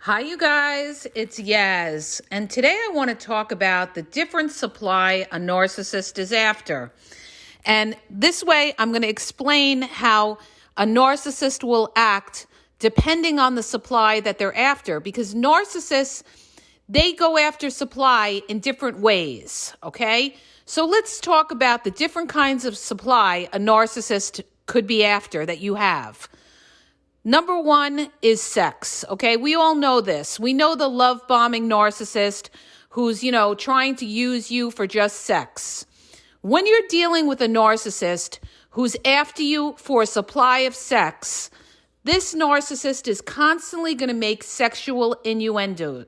Hi, you guys. It's Yaz. And today I want to talk about the different supply a narcissist is after. And this way, I'm going to explain how a narcissist will act depending on the supply that they're after. Because narcissists, they go after supply in different ways, okay? So let's talk about the different kinds of supply a narcissist could be after that you have. Number one is sex, okay? We all know this. We know the love-bombing narcissist who's, trying to use you for just sex. When you're dealing with a narcissist who's after you for a supply of sex, this narcissist is constantly going to make sexual innuendos.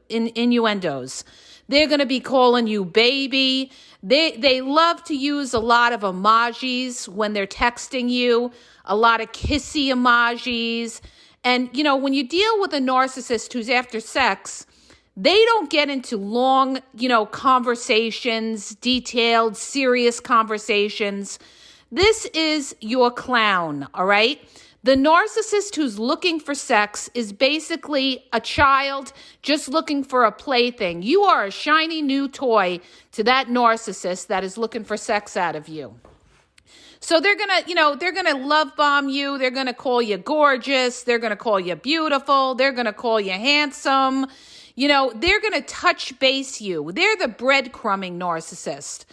They're going to be calling you baby. They love to use a lot of emojis when they're texting you, a lot of kissy emojis. And, when you deal with a narcissist who's after sex, they don't get into long, conversations, detailed, serious conversations. This is your clown, all right? The narcissist who's looking for sex is basically a child just looking for a plaything. You are a shiny new toy to that narcissist that is looking for sex out of you. So they're going to love bomb you. They're going to call you gorgeous. They're going to call you beautiful. They're going to call you handsome. They're going to touch base you. They're the breadcrumbing narcissist.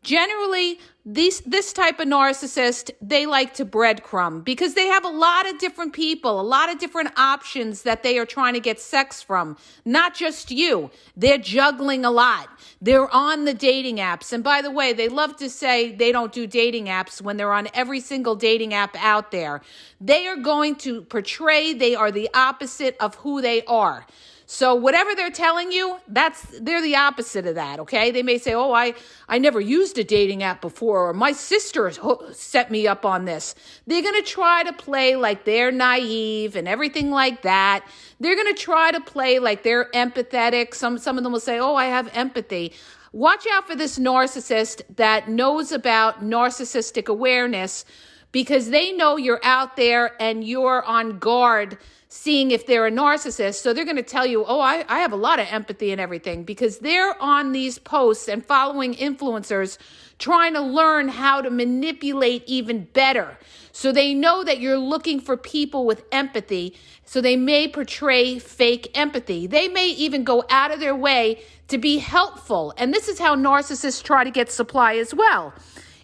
Generally, this type of narcissist, they like to breadcrumb because they have a lot of different people, a lot of different options that they are trying to get sex from. Not just you. They're juggling a lot. They're on the dating apps. And by the way, they love to say they don't do dating apps when they're on every single dating app out there. They are going to portray they are the opposite of who they are. So whatever they're telling you, they're the opposite of that, okay? They may say, oh, I never used a dating app before, or my sister set me up on this. They're going to try to play like they're naive and everything like that. They're going to try to play like they're empathetic. Some of them will say, oh, I have empathy. Watch out for this narcissist that knows about narcissistic awareness because they know you're out there and you're on guard seeing if they're a narcissist. So they're going to tell you, oh, I have a lot of empathy and everything because they're on these posts and following influencers trying to learn how to manipulate even better. So they know that you're looking for people with empathy. So they may portray fake empathy. They may even go out of their way to be helpful. And this is how narcissists try to get supply as well.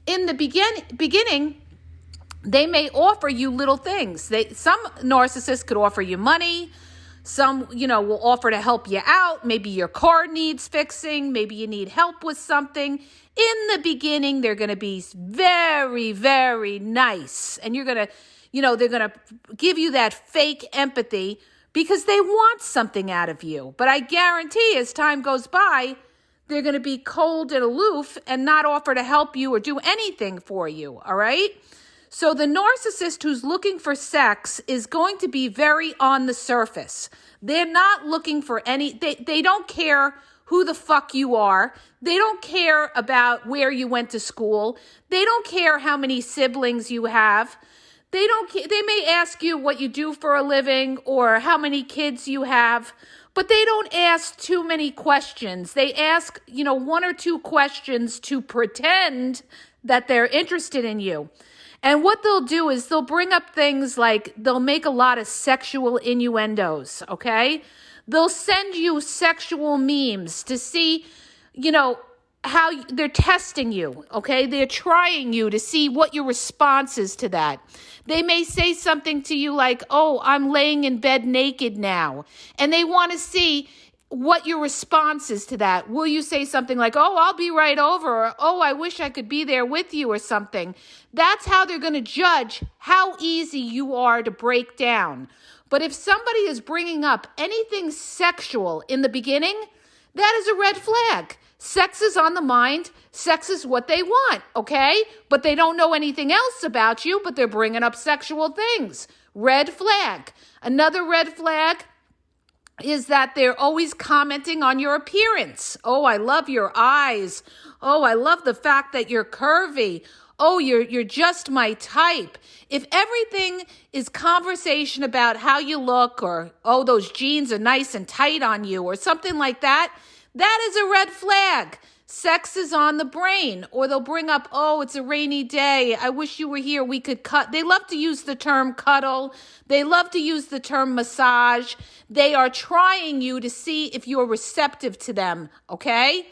In the beginning, they may offer you little things. Some narcissists could offer you money. Some, will offer to help you out. Maybe your car needs fixing. Maybe you need help with something. In the beginning, they're going to be very, very nice. And you're going to, they're going to give you that fake empathy because they want something out of you. But I guarantee as time goes by, they're going to be cold and aloof and not offer to help you or do anything for you, all right? So the narcissist who's looking for sex is going to be very on the surface. They're not looking for they don't care who the fuck you are. They don't care about where you went to school. They don't care how many siblings you have. They may ask you what you do for a living or how many kids you have, but they don't ask too many questions. They ask, one or two questions to pretend that they're interested in you. And what they'll do is they'll bring up things like they'll make a lot of sexual innuendos, okay? They'll send you sexual memes to see, how they're testing you, okay? They're trying you to see what your response is to that. They may say something to you like, oh, I'm laying in bed naked now. And they want to see what your response is to that. Will you say something like, oh, I'll be right over, or oh, I wish I could be there with you or something? That's how they're going to judge how easy you are to break down. But if somebody is bringing up anything sexual in the beginning, that is a red flag. Sex is on the mind. Sex is what they want, okay? But they don't know anything else about you, but they're bringing up sexual things. Red flag. Another red flag is that they're always commenting on your appearance. Oh, I love your eyes. Oh, I love the fact that you're curvy. oh, you're just my type. If everything is conversation about how you look, or, oh, those jeans are nice and tight on you, or something like that, that is a red flag. Sex is on the brain. Or they'll bring up, oh, it's a rainy day. I wish you were here. We could cut. They love to use the term cuddle. They love to use the term massage. They are trying you to see if you're receptive to them, okay?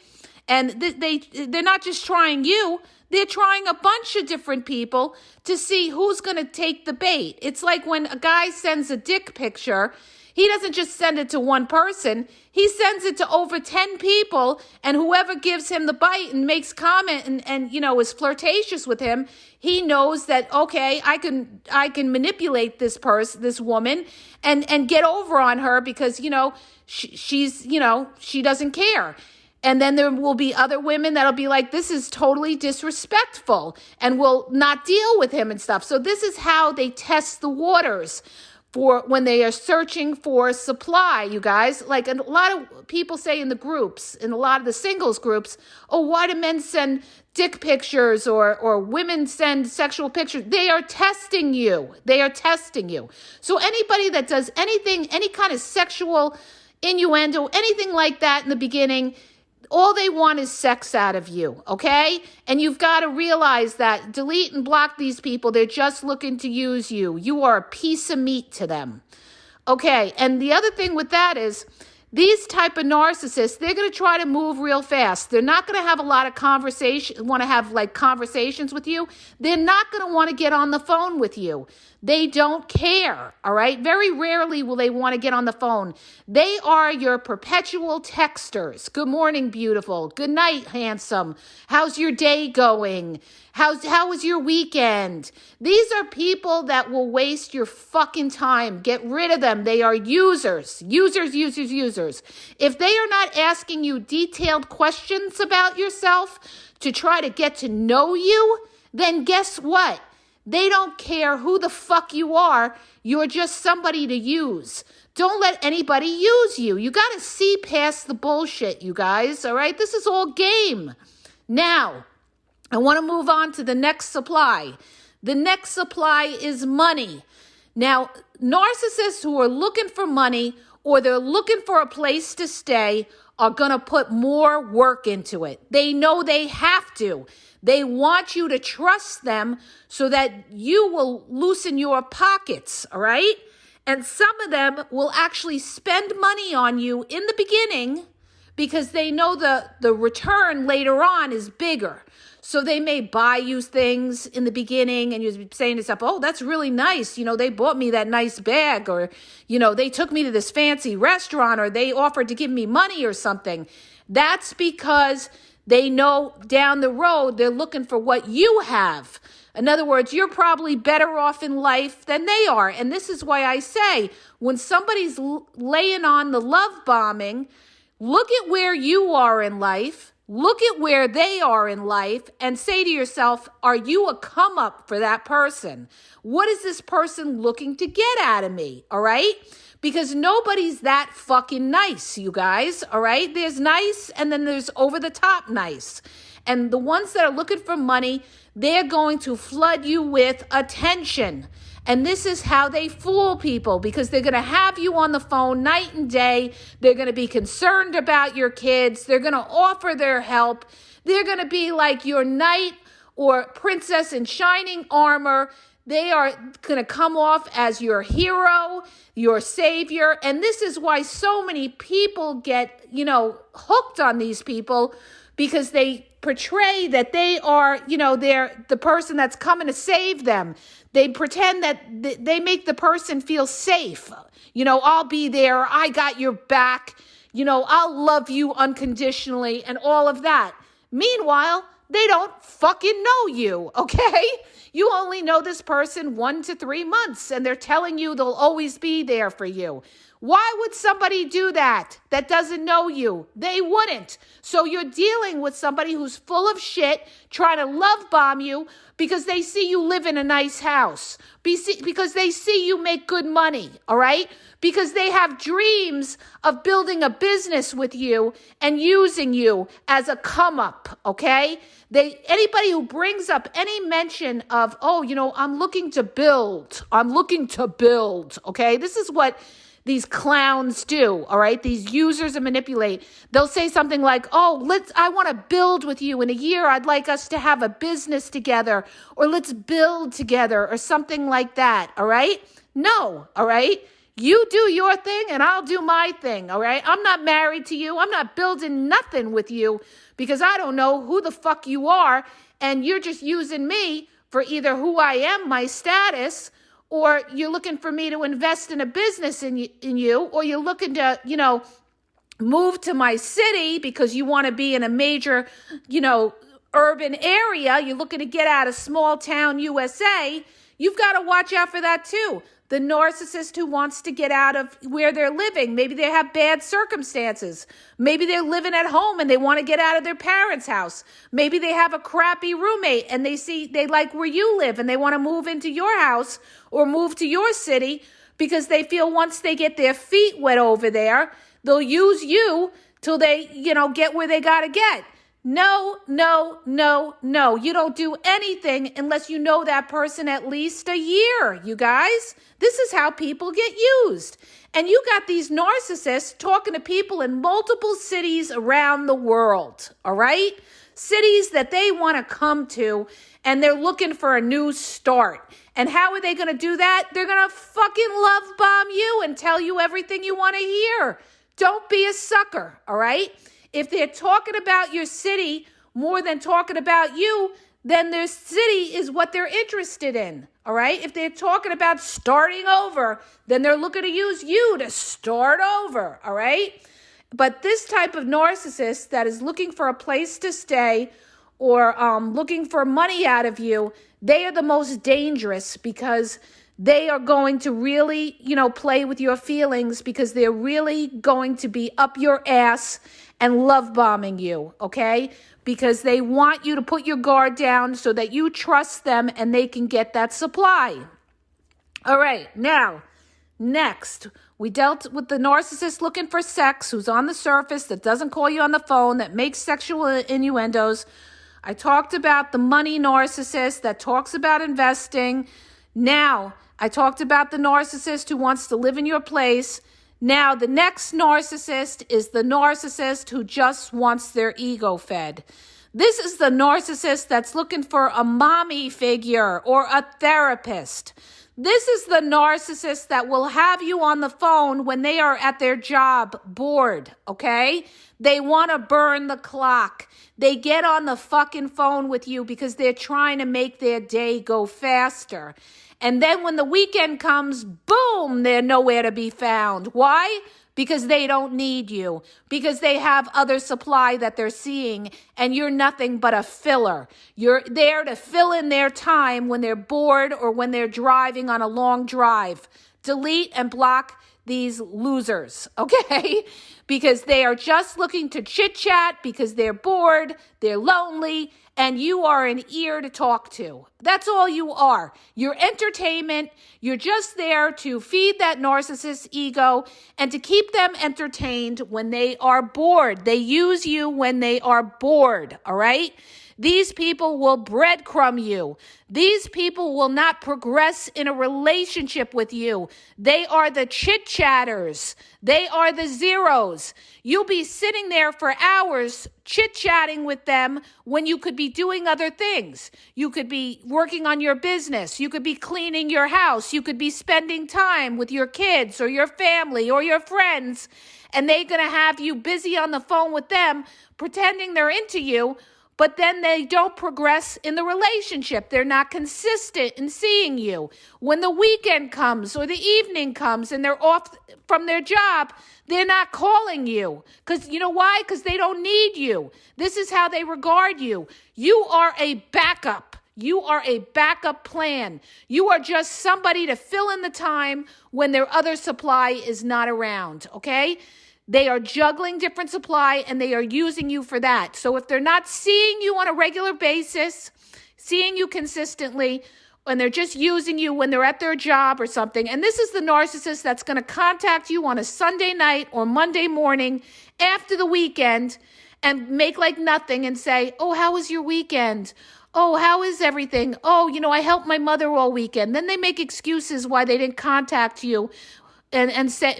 And they're not just trying you. They're trying a bunch of different people to see who's going to take the bait. It's like when a guy sends a dick picture, he doesn't just send it to one person. He sends it to over 10 people, and whoever gives him the bite and makes comment and is flirtatious with him, he knows that, okay, I can manipulate this woman and get over on her because, she's she doesn't care. And then there will be other women that'll be like, this is totally disrespectful, and will not deal with him and stuff. So this is how they test the waters for when they are searching for supply, you guys. Like a lot of people say in the groups, in a lot of the singles groups, oh, why do men send dick pictures or women send sexual pictures? They are testing you. They are testing you. So anybody that does anything, any kind of sexual innuendo, anything like that in the beginning, all they want is sex out of you, okay? And you've got to realize that. Delete and block these people. They're just looking to use you. You are a piece of meat to them, okay? And the other thing with that is these type of narcissists, they're going to try to move real fast. They're not going to have a lot of conversations with you. They're not going to want to get on the phone with you. They don't care, all right? Very rarely will they want to get on the phone. They are your perpetual texters. Good morning, beautiful. Good night, handsome. How's your day going? How was your weekend? These are people that will waste your fucking time. Get rid of them. They are users. Users. If they are not asking you detailed questions about yourself to try to get to know you, then guess what? They don't care who the fuck you are. You're just somebody to use. Don't let anybody use you. You got to see past the bullshit, you guys, all right? This is all game. Now, I want to move on to the next supply. The next supply is money. Now, narcissists who are looking for money or they're looking for a place to stay are going to put more work into it. They know they have to. They want you to trust them so that you will loosen your pockets, all right? And some of them will actually spend money on you in the beginning because they know the return later on is bigger. So they may buy you things in the beginning and you're saying to yourself, oh, that's really nice. They bought me that nice bag, or, they took me to this fancy restaurant, or they offered to give me money or something. That's because they know down the road they're looking for what you have. In other words, you're probably better off in life than they are. And this is why I say, when somebody's laying on the love bombing, look at where you are in life, look at where they are in life, and say to yourself, are you a come up for that person? What is this person looking to get out of me? All right? Because nobody's that fucking nice, you guys, all right? There's nice, and then there's over the top nice. And the ones that are looking for money, they're going to flood you with attention. And this is how they fool people, because they're going to have you on the phone night and day. They're going to be concerned about your kids. They're going to offer their help. They're going to be like your knight or princess in shining armor. They are going to come off as your hero, your savior. And this is why so many people get, hooked on these people, because they portray that they are, they're the person that's coming to save them. They pretend that they make the person feel safe. I'll be there. I got your back. I'll love you unconditionally and all of that. Meanwhile, they don't fucking know you, okay? You only know this person 1 to 3 months, and they're telling you they'll always be there for you. Why would somebody do that doesn't know you? They wouldn't. So you're dealing with somebody who's full of shit, trying to love bomb you, Because they see you live in a nice house. Because they see you make good money, all right? Because they have dreams of building a business with you and using you as a come up, okay? Anybody who brings up any mention of, I'm looking to build, okay? This is what these clowns do, all right? These users and manipulate. They'll say something like, I want to build with you. In a year, I'd like us to have a business together, or let's build together, or something like that, all right? No, all right? You do your thing and I'll do my thing, all right? I'm not married to you. I'm not building nothing with you because I don't know who the fuck you are, and you're just using me for either who I am, my status, or you're looking for me to invest in a business in you, or you're looking to, move to my city because you want to be in a major, urban area. You're looking to get out of small town USA. You've got to watch out for that too. The narcissist who wants to get out of where they're living. Maybe they have bad circumstances. Maybe they're living at home and they want to get out of their parents' house. Maybe they have a crappy roommate and they like where you live and they want to move into your house or move to your city because they feel once they get their feet wet over there, they'll use you till they, get where they got to get. No. You don't do anything unless you know that person at least a year, you guys. This is how people get used. And you got these narcissists talking to people in multiple cities around the world, all right? Cities that they want to come to, and they're looking for a new start. And how are they going to do that? They're going to fucking love bomb you and tell you everything you want to hear. Don't be a sucker, all right? If they're talking about your city more than talking about you, then their city is what they're interested in, all right? If they're talking about starting over, then they're looking to use you to start over, all right? But this type of narcissist that is looking for a place to stay or looking for money out of you, they are the most dangerous because they are going to really, play with your feelings because they're really going to be up your ass and love bombing you, okay? Because they want you to put your guard down so that you trust them and they can get that supply. All right, now, next, we dealt with the narcissist looking for sex, who's on the surface, that doesn't call you on the phone, that makes sexual innuendos. I talked about the money narcissist that talks about investing. Now, I talked about the narcissist who wants to live in your place. Now, the next narcissist is the narcissist who just wants their ego fed. This is the narcissist that's looking for a mommy figure or a therapist. This is the narcissist that will have you on the phone when they are at their job bored, okay? They want to burn the clock. They get on the fucking phone with you because they're trying to make their day go faster. And then when the weekend comes, boom, they're nowhere to be found. Why? Because they don't need you. Because they have other supply that they're seeing, and you're nothing but a filler. You're there to fill in their time when they're bored or when they're driving on a long drive. Delete and block these losers, okay? Because they are just looking to chit-chat because they're bored, they're lonely, and you are an ear to talk to. That's all you are. You're entertainment. You're just there to feed that narcissist's ego and to keep them entertained when they are bored. They use you when they are bored, all right? These people will breadcrumb you. These people will not progress in a relationship with you. They are the chit-chatters. They are the zeros. You'll be sitting there for hours chit-chatting with them when you could be doing other things. You could be working on your business. You could be cleaning your house. You could be spending time with your kids or your family or your friends. And they're going to have you busy on the phone with them, pretending they're into you. But then they don't progress in the relationship. They're not consistent in seeing you. When the weekend comes or the evening comes and they're off from their job, they're not calling you. Because you know why? Because they don't need you. This is how they regard you. You are a backup. You are a backup plan. You are just somebody to fill in the time when their other supply is not around, okay? They are juggling different supply and they are using you for that. So if they're not seeing you on a regular basis, seeing you consistently, and they're just using you when they're at their job or something. And this is the narcissist that's going to contact you on a Sunday night or Monday morning after the weekend and make like nothing and say, oh, how was your weekend? Oh, how is everything? Oh, I helped my mother all weekend. Then they make excuses why they didn't contact you and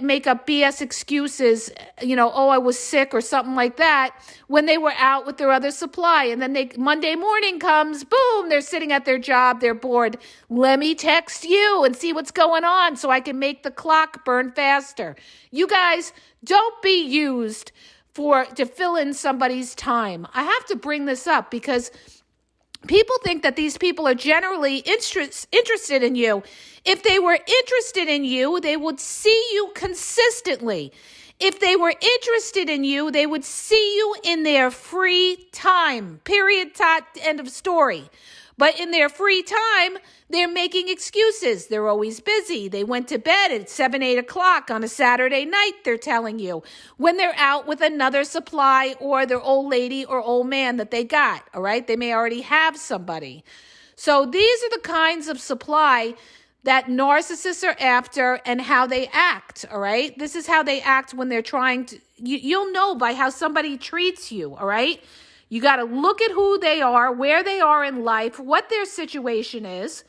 make up BS excuses, oh, I was sick or something like that when they were out with their other supply. And then Monday morning comes, boom, they're sitting at their job, they're bored. Let me text you and see what's going on so I can make the clock burn faster. You guys, don't be used to fill in somebody's time. I have to bring this up because people think that these people are generally interested in you. If they were interested in you, they would see you consistently. If they were interested in you, they would see you in their free time. Period. End of story. But in their free time, they're making excuses. They're always busy. They went to bed at 7, 8 o'clock on a Saturday night, they're telling you, when they're out with another supply or their old lady or old man that they got, all right? They may already have somebody. So these are the kinds of supply that narcissists are after and how they act, all right? This is how they act when they're trying to, you'll know by how somebody treats you, all right? You got to look at who they are, where they are in life, what their situation is,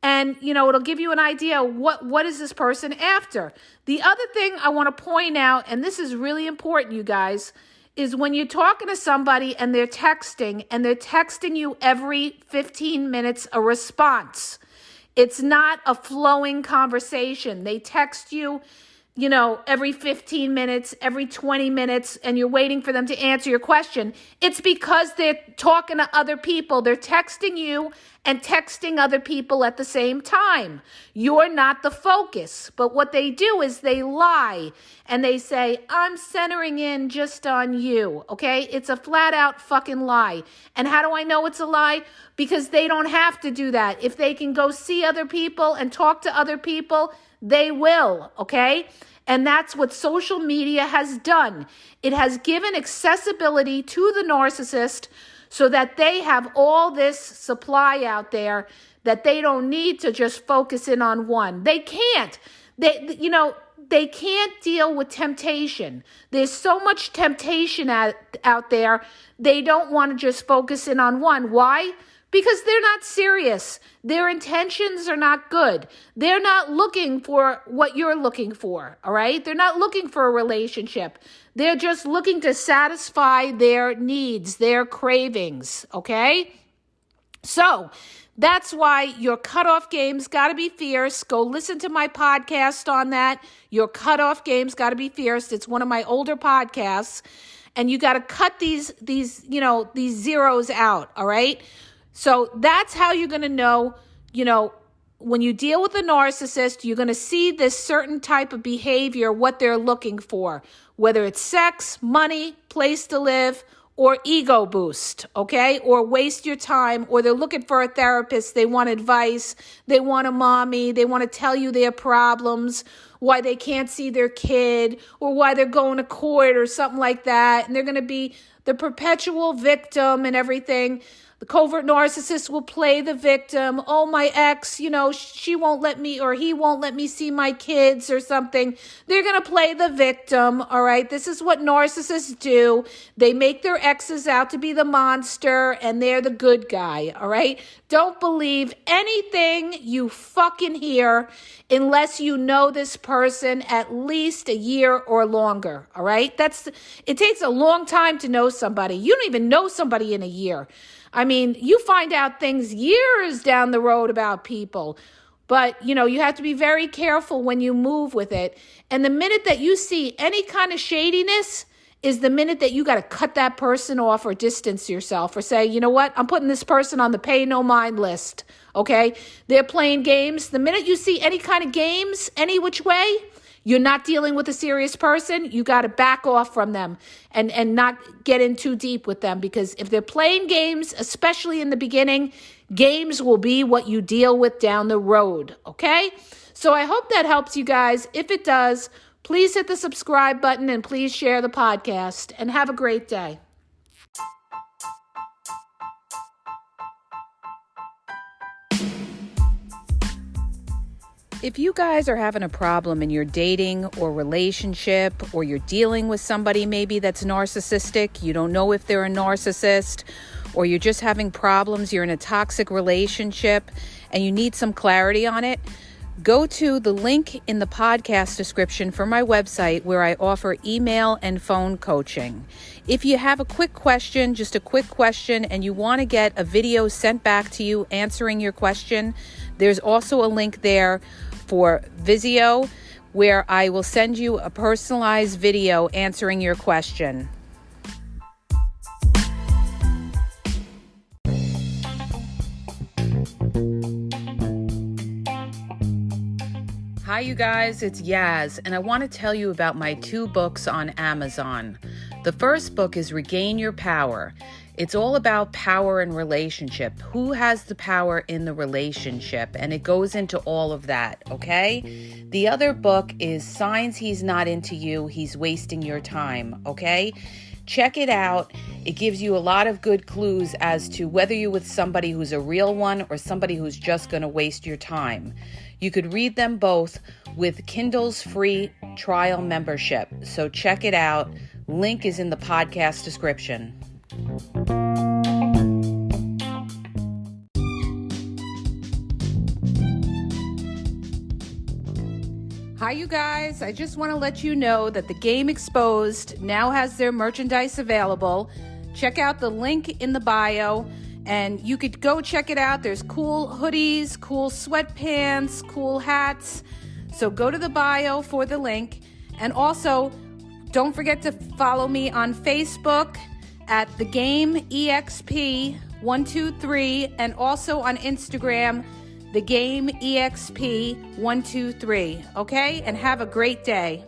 and, it'll give you an idea what is this person after. The other thing I want to point out, and this is really important, you guys, is when you're talking to somebody and they're texting you every 15 minutes a response. It's not a flowing conversation. They text you, every 15 minutes, every 20 minutes, and you're waiting for them to answer your question. It's because they're talking to other people. They're texting you and texting other people at the same time. You're not the focus. But what they do is they lie and they say, I'm centering in just on you, okay? It's a flat out fucking lie. And how do I know it's a lie? Because they don't have to do that. If they can go see other people and talk to other people, they will, okay? And that's what social media has done. It has given accessibility to the narcissist so that they have all this supply out there that they don't need to just focus in on one. They can't. They can't deal with temptation. There's so much temptation out there. They don't want to just focus in on one. Why? Because they're not serious. Their intentions are not good. They're not looking for what you're looking for, all right? They're not looking for a relationship. They're just looking to satisfy their needs, their cravings, okay? So that's why your cutoff game's got to be fierce. Go listen to my podcast on that. Your cutoff game's got to be fierce. It's one of my older podcasts. And you got to cut these zeros out, all right? So that's how you're going to know, when you deal with a narcissist, you're going to see this certain type of behavior, what they're looking for, whether it's sex, money, place to live, or ego boost, okay? Or waste your time, or they're looking for a therapist. They want advice. They want a mommy. They want to tell you their problems, why they can't see their kid, or why they're going to court or something like that. And they're going to be the perpetual victim and everything. The covert narcissist will play the victim. Oh, my ex, she won't let me or he won't let me see my kids or something. They're going to play the victim, all right? This is what narcissists do. They make their exes out to be the monster and they're the good guy, all right? Don't believe anything you fucking hear unless you know this person at least a year or longer, all right? It takes a long time to know somebody. You don't even know somebody in a year. I mean, you find out things years down the road about people, but, you have to be very careful when you move with it. And the minute that you see any kind of shadiness is the minute that you got to cut that person off or distance yourself or say, you know what, I'm putting this person on the pay no mind list, okay? They're playing games. The minute you see any kind of games, any which way, you're not dealing with a serious person, you got to back off from them and not get in too deep with them, because if they're playing games, especially in the beginning, games will be what you deal with down the road, okay? So I hope that helps you guys. If it does, please hit the subscribe button and please share the podcast, and have a great day. If you guys are having a problem in your dating or relationship, or you're dealing with somebody maybe that's narcissistic, you don't know if they're a narcissist, or you're just having problems, you're in a toxic relationship, and you need some clarity on it, go to the link in the podcast description for my website where I offer email and phone coaching. If you have a quick question, just a quick question, and you want to get a video sent back to you answering your question, there's also a link there for Vizio where I will send you a personalized video answering your question. Hi, you guys, it's Yaz, and I want to tell you about my 2 books on Amazon. The first book is Regain Your Power. It's all about power and relationship. Who has the power in the relationship? And it goes into all of that, okay? The other book is Signs He's Not Into You, He's Wasting Your Time, okay? Check it out. It gives you a lot of good clues as to whether you're with somebody who's a real one or somebody who's just going to waste your time. You could read them both with Kindle's free trial membership. So check it out. Link is in the podcast description. Hi, you guys. I just want to let you know that the Game Exposed now has their merchandise available. Check out the link in the bio, and you could go check it out. There's cool hoodies, cool sweatpants, cool hats. So go to the bio for the link. And also, don't forget to follow me on Facebook at The Game EXP123, and also on Instagram, The Game EXP123. Okay? And have a great day.